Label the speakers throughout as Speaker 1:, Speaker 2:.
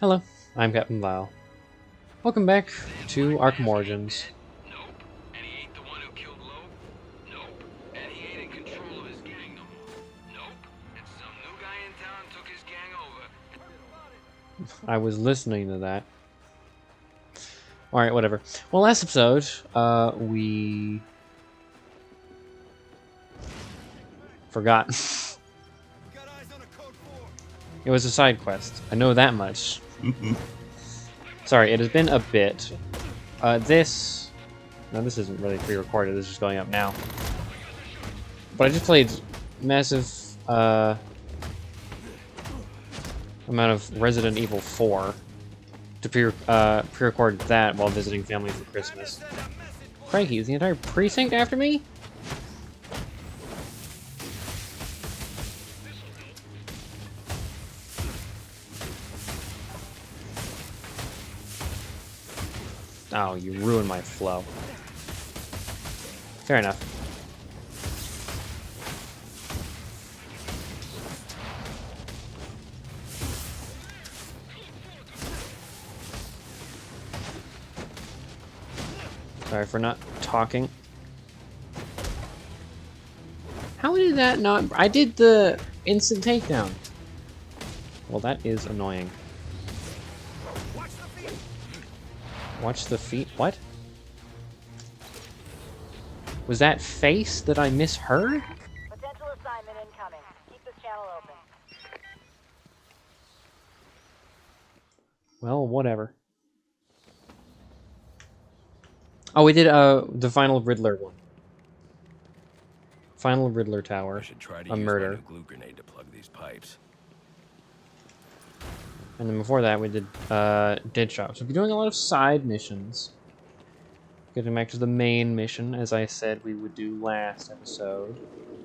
Speaker 1: Hello, I'm Captain Vile. Welcome back to Arkham Origins.
Speaker 2: Nope. And he ain't the one who killed Loeb? Nope. And he ain't in control of his gang no more? Nope. And some new guy in town took his gang over.
Speaker 1: I was listening to that. Alright, whatever. Well, last episode, we... forgot. It was a side quest. I know that much. Sorry, it has been a bit. No, this isn't really pre-recorded. This is going up now. But I just played massive amount of Resident Evil 4 to pre-record that while visiting family for Christmas. Crikey, is the entire precinct after me? Oh, you ruined my flow. Fair enough. Sorry for not talking. How did that not... I did the instant takedown. Well, that is annoying. Watch the feet? What? Was that face that I misheard?
Speaker 3: Potential assignment incoming. Keep this channel open.
Speaker 1: Well, whatever. Oh, we did the final Riddler one. Final Riddler Tower.
Speaker 2: I should try to
Speaker 1: A
Speaker 2: use
Speaker 1: murder.
Speaker 2: my new glue grenade to plug these pipes.
Speaker 1: And then before that, we did Dead Shop. So we're doing a lot of side missions. Getting back to the main mission, as I said we would do last episode.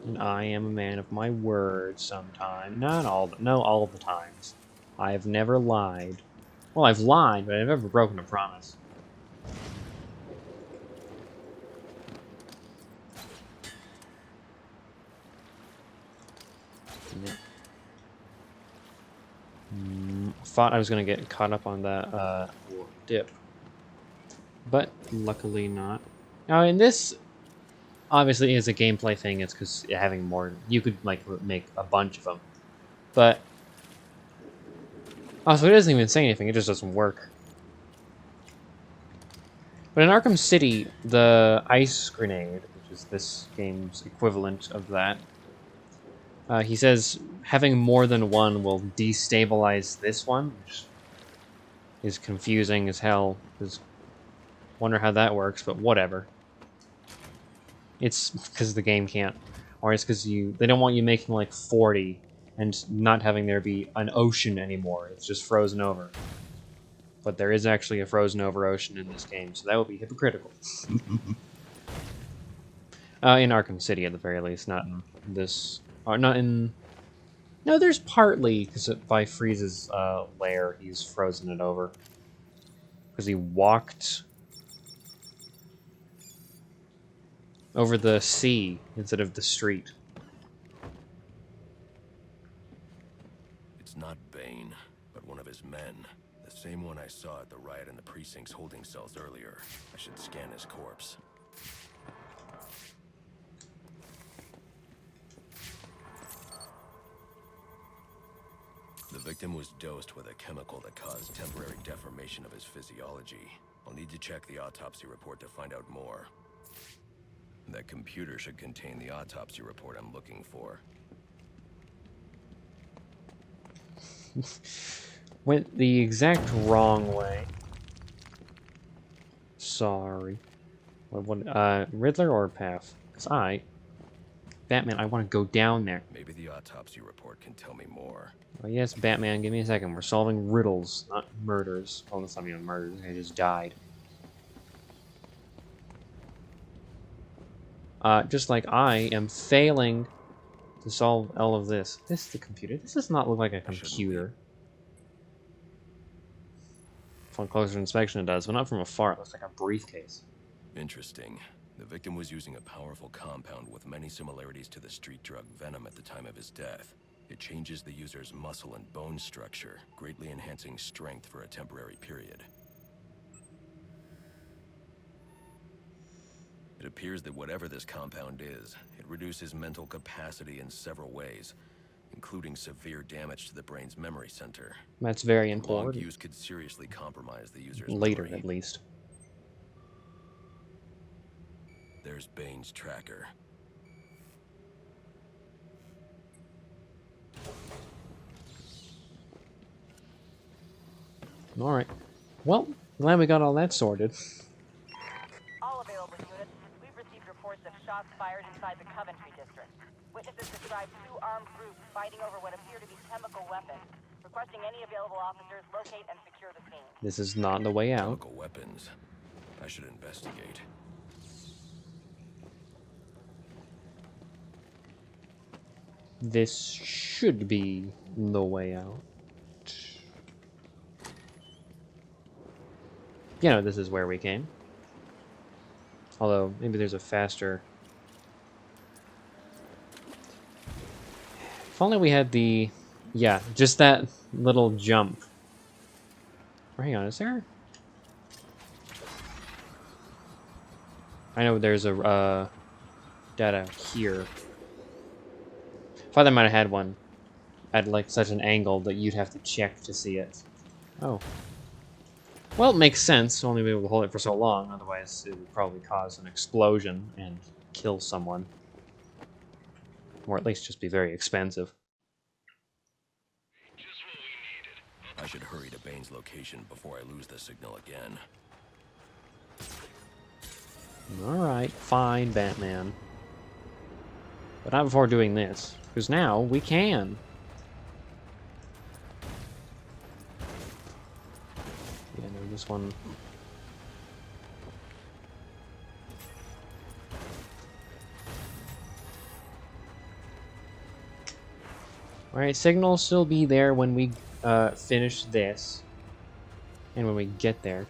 Speaker 1: And I am a man of my word sometime. Not all, no, all of the times. I've never lied. Well, I've lied, but I've never broken a promise. Thought I was gonna get caught up on that dip, but luckily not. Now, in this, obviously, is a gameplay thing. It's because having more, you could like make a bunch of them, but also it doesn't even say anything. It just doesn't work. But in Arkham City, the ice grenade, which is this game's equivalent of that. He says having more than one will destabilize this one, which is confusing as hell. Wonder how that works, but whatever. It's because the game can't, or it's because they don't want you making like 40 and not having there be an ocean anymore. It's just frozen over. But there is actually a frozen over ocean in this game, so that would be hypocritical. In Arkham City, at the very least, not in this. Not in... No, there's partly, because by Freeze's lair, he's frozen it over. Because he walked over the sea instead of the street.
Speaker 2: It's not Bane, but one of his men. The same one I saw at the riot in the precinct's holding cells earlier. I should scan his corpse. The victim was dosed with a chemical that caused temporary deformation of his physiology. I'll need to check the autopsy report to find out more. That computer should contain the autopsy report I'm looking for.
Speaker 1: Went the exact wrong way. Sorry. Riddler or Path? Because Batman, I want to go down there.
Speaker 2: Maybe the autopsy report can tell me more.
Speaker 1: Oh, yes, Batman, give me a second. We're solving riddles, not murders. Well, that's not even murders. I just died. Just like I am failing to solve all of this. This is the computer. This does not look like a computer. On closer inspection it does, but not from afar. It looks like a briefcase.
Speaker 2: Interesting. The victim was using a powerful compound with many similarities to the street drug Venom at the time of his death. It changes the user's muscle and bone structure, greatly enhancing strength for a temporary period. It appears that whatever this compound is, it reduces mental capacity in several ways, including severe damage to the brain's memory center.
Speaker 1: That's very
Speaker 2: Long
Speaker 1: important.
Speaker 2: use could seriously compromise the user's
Speaker 1: Later,
Speaker 2: memory.
Speaker 1: at least.
Speaker 2: There's Bane's tracker.
Speaker 1: Alright. Well, glad we got all that sorted.
Speaker 3: All available units, we've received reports of shots fired inside the Coventry district. Witnesses describe two armed groups fighting over what appear to be chemical weapons. Requesting any available officers locate and secure the scene.
Speaker 1: This is not the way out.
Speaker 2: Chemical weapons. I should investigate.
Speaker 1: This should be the way out. You know, this is where we came. Although, maybe there's a faster... If only we had the... Yeah, just that little jump. Or hang on, is there... I know there's a, data here. Father might have had one at, like, such an angle that you'd have to check to see it. Oh. Well, it makes sense. Only be able to hold it for so long, otherwise it would probably cause an explosion and kill someone. Or at least just be very expensive.
Speaker 2: I should hurry to Bane's location before I lose the signal again.
Speaker 1: Alright, fine, Batman. But not before doing this, because now we can. Yeah, no, this one... Alright, signal will still be there when we finish this. And when we get there.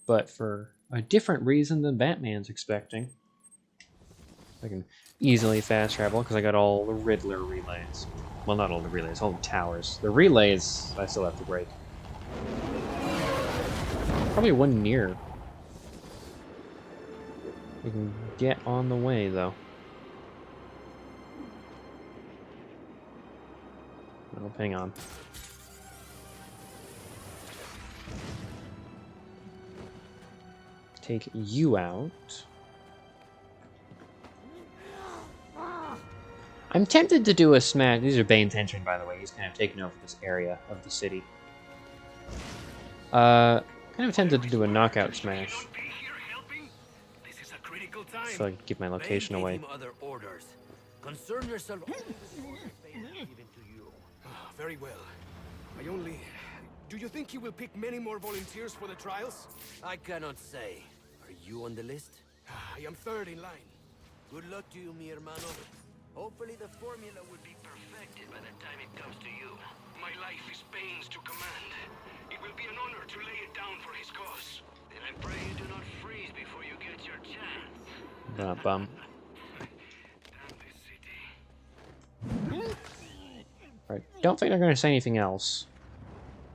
Speaker 1: But for a different reason than Batman's expecting. I can easily fast travel because I got all the Riddler relays. Well, not all the relays, all the towers. The relays I still have to break. Probably one near. We can get on the way, though. Oh, hang on. Take you out. I'm tempted to do a smash. These are Bane's henchmen, by the way. He's kind of taken over this area of the city. Kind of tempted to do a knockout smash. So I can keep my location away.
Speaker 4: Concern yourself. Very well. Do you think he will pick many more volunteers for the trials? I cannot say. Are you on the list? I am third in line. Good luck to you, mi hermano. Hopefully the formula will be perfected by the time it comes to you. My life is Bane's to command. It will be an honor to lay it down for his cause. Then I pray you do not freeze before you get your chance.
Speaker 1: Bum. Alright, don't think they're going to say anything else.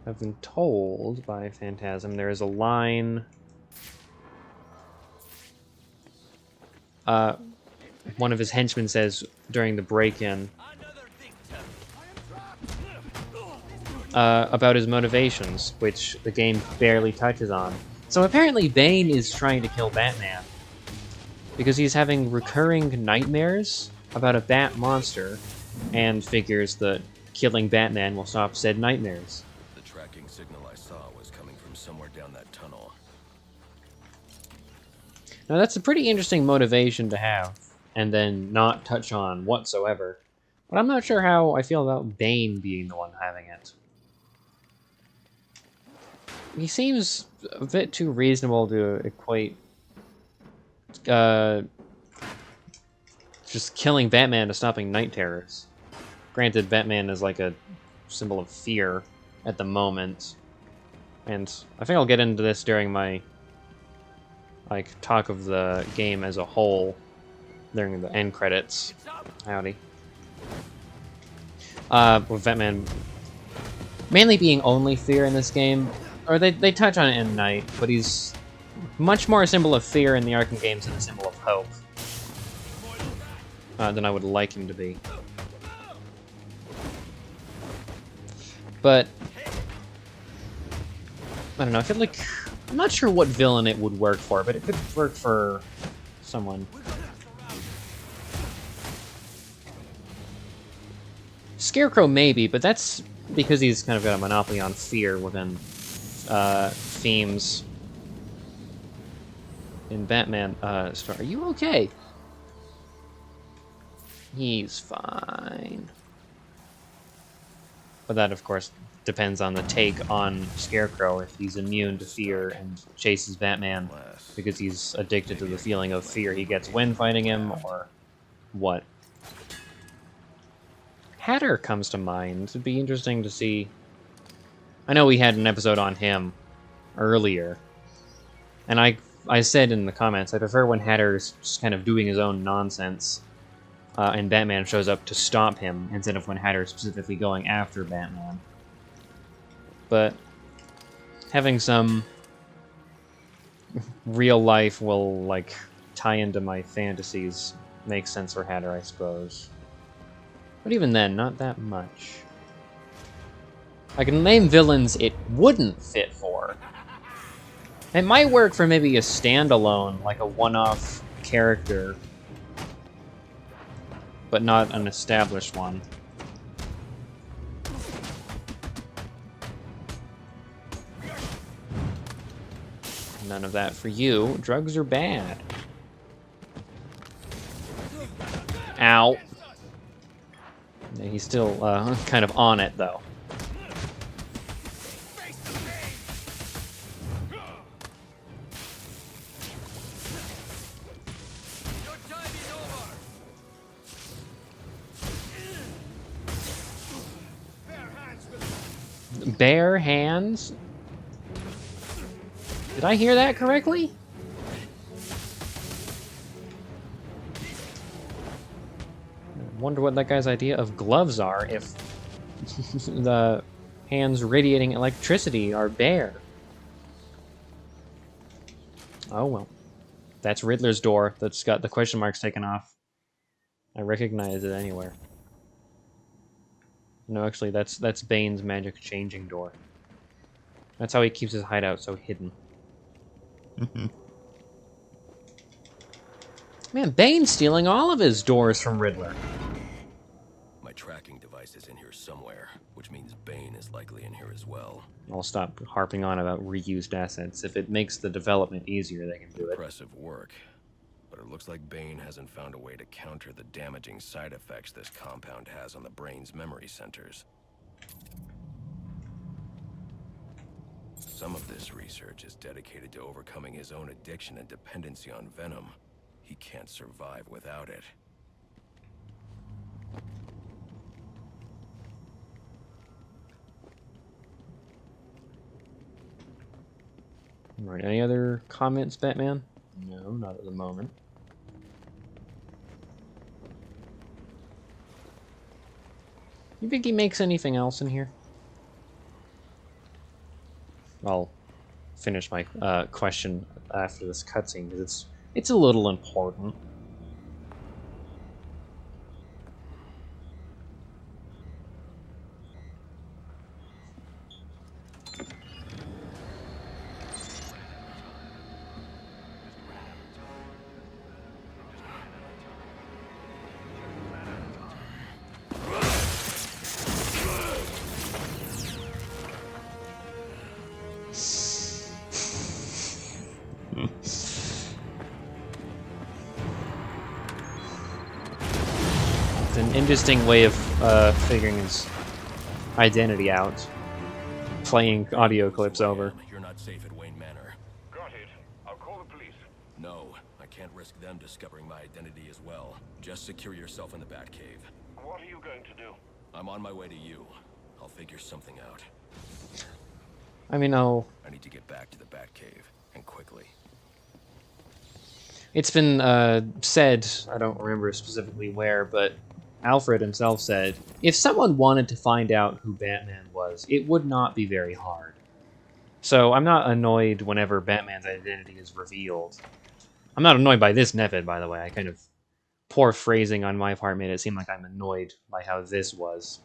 Speaker 1: I've been told by Phantasm there is a line... one of his henchmen says during the break-in about his motivations, which the game barely touches on. So apparently Bane is trying to kill Batman because he's having recurring nightmares about a bat monster and figures that killing Batman will stop said nightmares.
Speaker 2: The tracking signal I saw was coming from somewhere down that tunnel.
Speaker 1: Now that's a pretty interesting motivation to have, and then not touch on whatsoever. But I'm not sure how I feel about Bane being the one having it. He seems a bit too reasonable to equate just killing Batman to stopping night terrors. Granted, Batman is like a symbol of fear at the moment. And I think I'll get into this during my talk of the game as a whole during the end credits. Howdy. With Batman mainly being only fear in this game, or they touch on it in Night, but he's much more a symbol of fear in the Arkham games than a symbol of hope than I would like him to be. But I don't know. I feel like I'm not sure what villain it would work for, but it could work for someone. Scarecrow maybe, but that's because he's kind of got a monopoly on fear within themes in Batman story. Are you okay? He's fine. But that, of course, depends on the take on Scarecrow, if he's immune to fear and chases Batman because he's addicted to the feeling of fear he gets when fighting him, or what. Hatter comes to mind. It'd be interesting to see. I know we had an episode on him earlier, and I said in the comments I prefer when Hatter's just kind of doing his own nonsense, and Batman shows up to stop him, instead of when Hatter's specifically going after Batman. But having some real life will, like, tie into my fantasies makes sense for Hatter, I suppose. But even then, not that much. I can name villains it wouldn't fit for. It might work for maybe a standalone, like a one-off character, but not an established one. None of that for you. Drugs are bad. Ow. He's still kind of on it, though. Bare hands? Did I hear that correctly? I wonder what that guy's idea of gloves are if the hands radiating electricity are bare. Oh well. That's Riddler's door that's got the question marks taken off. I recognize it anywhere. No, actually, that's Bane's magic changing door. That's how he keeps his hideout so hidden. Man, Bane's stealing all of his doors from Riddler.
Speaker 2: My tracking device is in here somewhere, which means Bane is likely in here as well.
Speaker 1: I'll stop harping on about reused assets. If it makes the development easier, they can do it.
Speaker 2: Impressive work. But it looks like Bane hasn't found a way to counter the damaging side effects this compound has on the brain's memory centers. Some of this research is dedicated to overcoming his own addiction and dependency on venom. He can't survive without it.
Speaker 1: Alright, any other comments, Batman? No, not at the moment. You think he makes anything else in here? I'll finish my question after this cutscene, because it's a little important. An interesting way of figuring his identity out. Playing audio clips over.
Speaker 2: You're not safe at Wayne Manor.
Speaker 5: Got it. I'll call the police.
Speaker 2: No, I can't risk them discovering my identity as well. Just secure yourself in the Batcave.
Speaker 5: What are you going to do?
Speaker 2: I'm on my way to you. I'll figure something out.
Speaker 1: I mean, I
Speaker 2: need to get back to the Batcave, and quickly.
Speaker 1: It's been said, I don't remember specifically where, but Alfred himself said, if someone wanted to find out who Batman was, it would not be very hard. So I'm not annoyed whenever Batman's identity is revealed. I'm not annoyed by this method, by the way. I kind of... Poor phrasing on my part made it seem like I'm annoyed by how this was.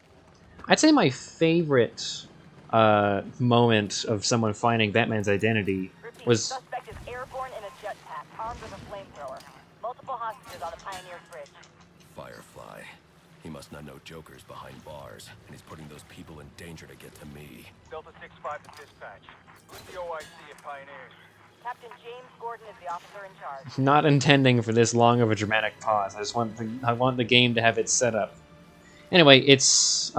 Speaker 1: I'd say my favorite moment of someone finding Batman's identity
Speaker 3: Repeat,
Speaker 1: was...
Speaker 3: suspect is airborne in a jetpack, armed with a flamethrower. Multiple hostages on the Pioneer's Bridge.
Speaker 2: Firefly. He must not know Joker's behind bars, and he's putting those people in danger to get to me.
Speaker 6: Delta 6-5 to dispatch. Who's the OIC at Pioneers?
Speaker 3: Captain James Gordon is the officer in charge.
Speaker 1: Not intending for this long of a dramatic pause. I want the game to have its setup. Anyway, it's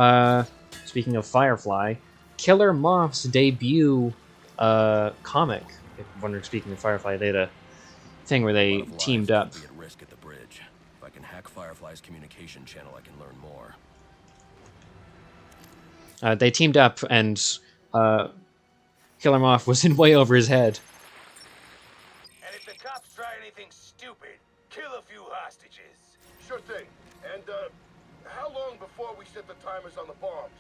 Speaker 1: speaking of Firefly, Killer Moth's debut comic. When we're speaking of Firefly, they had a thing where they teamed up.
Speaker 2: Be at risk at the bridge. If I can hack Firefly's communication channel, I can learn more.
Speaker 1: They teamed up, and Killer Moth was in way over his head.
Speaker 6: And if the cops try anything stupid, kill a few hostages.
Speaker 5: Sure thing. And, how long before we set the timers on the bombs?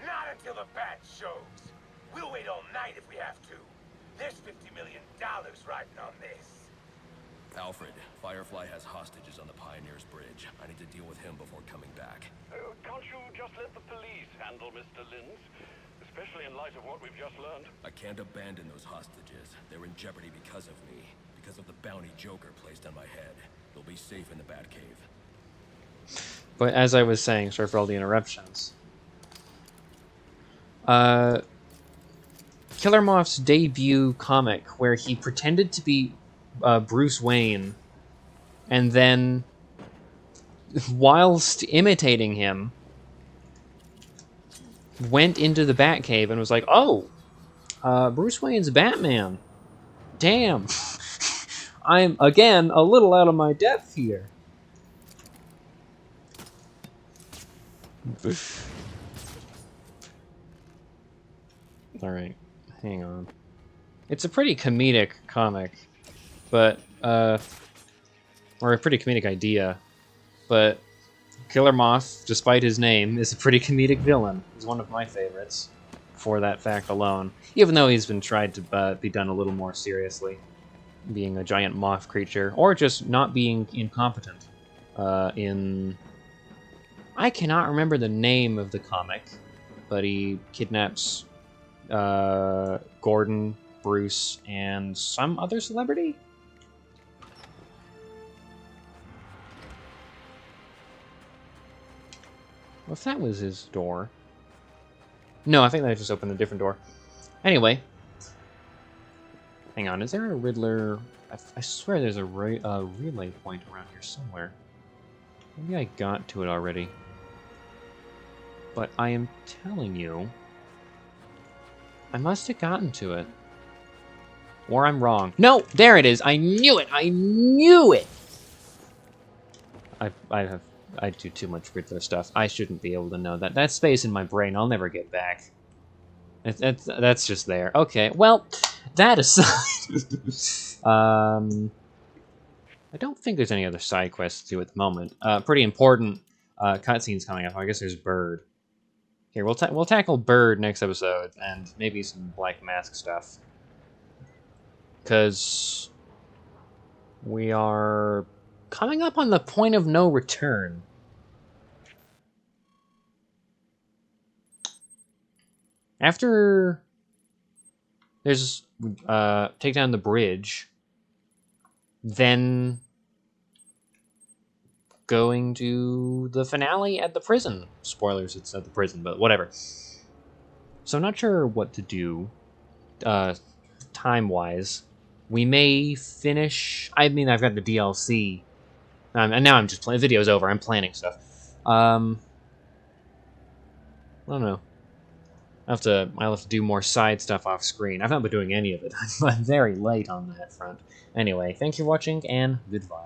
Speaker 6: Not until the bat shows. We'll wait all night if we have to. There's $50 million riding on this.
Speaker 2: Alfred, Firefly has hostages on the Pioneer's Bridge. I need to deal with him before coming back.
Speaker 5: Can't you just let the police handle Mr. Linz? Especially in light of what we've just learned.
Speaker 2: I can't abandon those hostages. They're in jeopardy because of me. Because of the bounty Joker placed on my head. They'll be safe in the Batcave.
Speaker 1: But as I was saying, sorry for all the interruptions. Killer Moth's debut comic, where he pretended to be Bruce Wayne, and then, whilst imitating him, went into the Batcave and was like, "Oh, Bruce Wayne's Batman. Damn, I'm again a little out of my depth here." All right. Hang on. It's a pretty comedic comic, but, or a pretty comedic idea, but Killer Moth, despite his name, is a pretty comedic villain. He's one of my favorites, for that fact alone, even though he's been tried to be done a little more seriously, being a giant moth creature, or just not being incompetent. I cannot remember the name of the comic, but he kidnaps Gordon, Bruce, and some other celebrity? Well, if that was his door... No, I think that just opened a different door. Anyway. Hang on, is there a Riddler... I swear there's a relay point around here somewhere. Maybe I got to it already. But I am telling you... I must have gotten to it. Or I'm wrong. No! There it is! I knew it! I knew it! I do too much Riddler stuff. I shouldn't be able to know that. That space in my brain I'll never get back. That's just there. Okay, well, that aside... I don't think there's any other side quests to do at the moment. Pretty important cutscenes coming up. I guess there's Bird. Here, we'll tackle Bird next episode, and maybe some Black Mask stuff. Because we are coming up on the point of no return. After there's take down the bridge, then going to the finale at the prison. Spoilers, it's at the prison, but whatever. So I'm not sure what to do time-wise. We may finish... I mean, I've got the DLC. And now I'm just playing... The video's over. I'm planning stuff. I don't know. I'll have to do more side stuff off screen. I've not been doing any of it. I'm very late on that front. Anyway, thank you for watching, and goodbye.